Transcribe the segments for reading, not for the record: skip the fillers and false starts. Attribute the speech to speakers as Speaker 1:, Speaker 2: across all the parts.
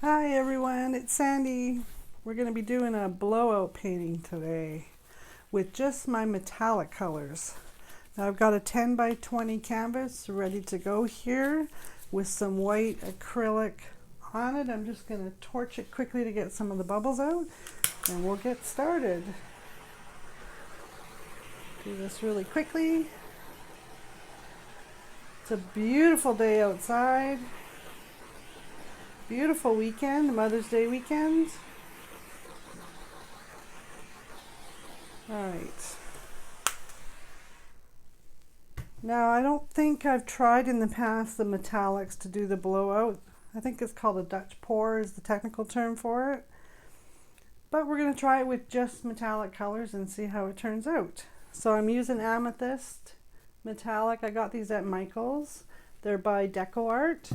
Speaker 1: Hi everyone, it's Sandy. We're going to be doing a blowout painting today with just my metallic colors. Now I've got a 10 by 20 canvas ready to go here with some white acrylic on it. I'm just going to torch it quickly to get some of the bubbles out and we'll get started. Do this really quickly. It's a beautiful day outside. Beautiful weekend, Mother's Day weekend. All right. Now, I don't think I've tried in the past the metallics to do the blowout. I think it's called a Dutch pour is the technical term for it. But we're going to try it with just metallic colors and see how it turns out. So I'm using amethyst metallic. I got these at Michael's. They're by Deco Art.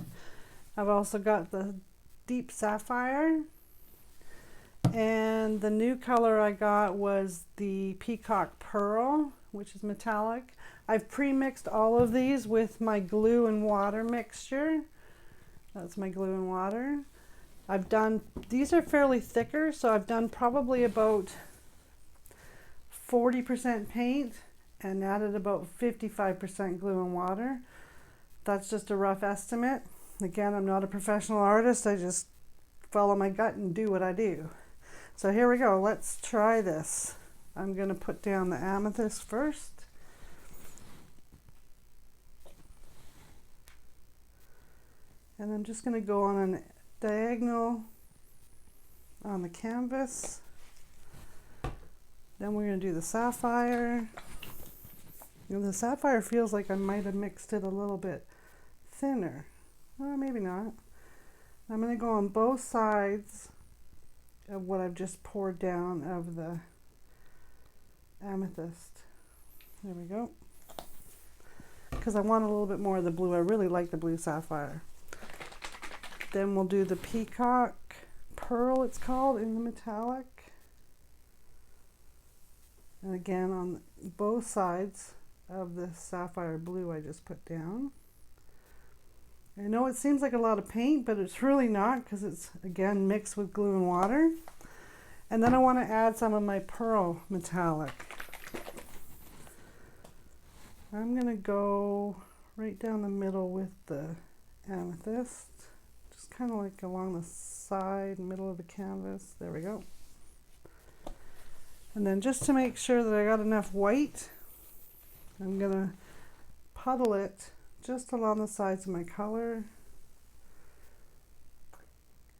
Speaker 1: I've also got the deep sapphire, and the new color I got was the peacock pearl, which is metallic. I've pre-mixed all of these with my glue and water mixture. That's my glue and water. These are fairly thicker, so I've done probably about 40% paint and added about 55% glue and water. That's just a rough estimate. Again, I'm not a professional artist. I just follow my gut and do what I do. So here we go. Let's try this. I'm going to put down the amethyst first. And I'm just going to go on a diagonal on the canvas. Then we're going to do the sapphire. The sapphire feels like I might have mixed it a little bit thinner. Well, maybe not. I'm going to go on both sides of what I've just poured down of the amethyst. There we go. Because I want a little bit more of the blue. I really like the blue sapphire. Then we'll do the peacock pearl, it's called, in the metallic. And again on both sides of the sapphire blue I just put down. I know it seems like a lot of paint, but it's really not because it's, again, mixed with glue and water. And then I want to add some of my pearl metallic. I'm going to go right down the middle with the amethyst, just kind of like along the side, middle of the canvas. There we go. And then just to make sure that I got enough white, I'm going to puddle it just along the sides of my color.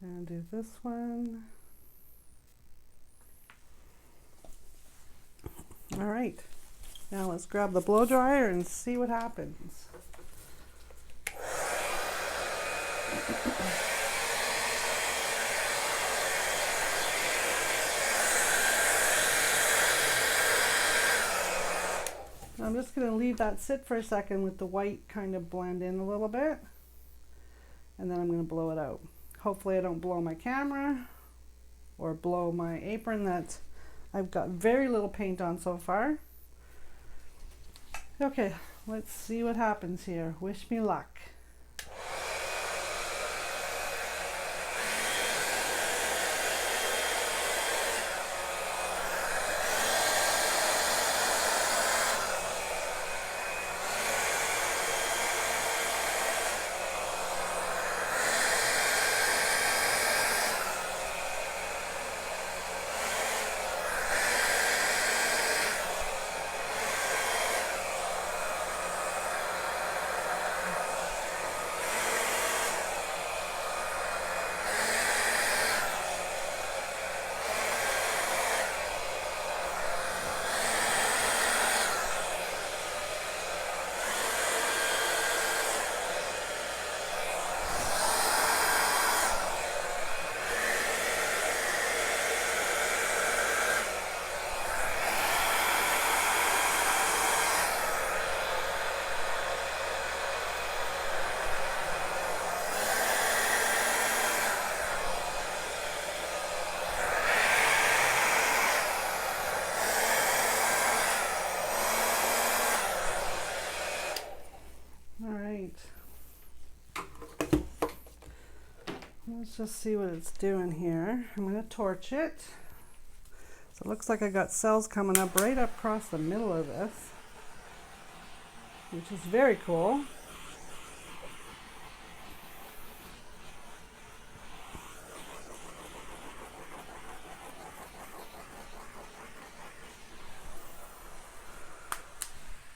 Speaker 1: And do this one. All right, now let's grab the blow dryer and see what happens. I'm just going to leave that sit for a second with the white kind of blend in a little bit, and then I'm going to blow it out. Hopefully I don't blow my camera or blow my apron that I've got very little paint on so far. Okay, let's see what happens here. Wish me luck. Let's just see what it's doing here. I'm going to torch it. So it looks like I got cells coming up right up across the middle of this, which is very cool.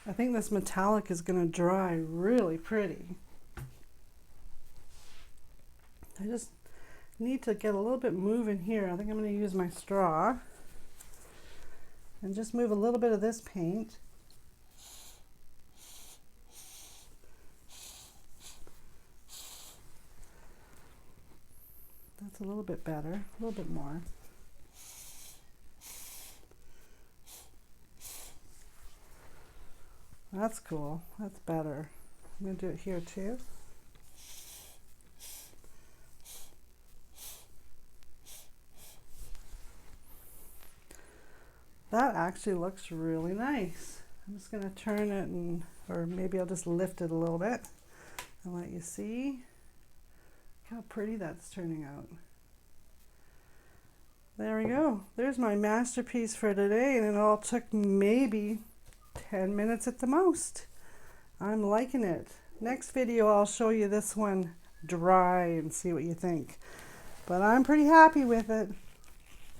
Speaker 1: I think this metallic is going to dry really pretty. I just need to get a little bit moving here. I think I'm going to use my straw and just move a little bit of this paint. That's a little bit better, a little bit more. That's cool, that's better. I'm going to do it here too. That actually looks really nice. I'm just going to turn it and, or maybe I'll just lift it a little bit and let you see how pretty that's turning out. There we go. There's my masterpiece for today, and it all took maybe 10 minutes at the most. I'm liking it. Next video I'll show you this one dry and see what you think. But I'm pretty happy with it.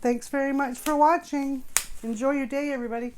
Speaker 1: Thanks very much for watching. Enjoy your day, everybody.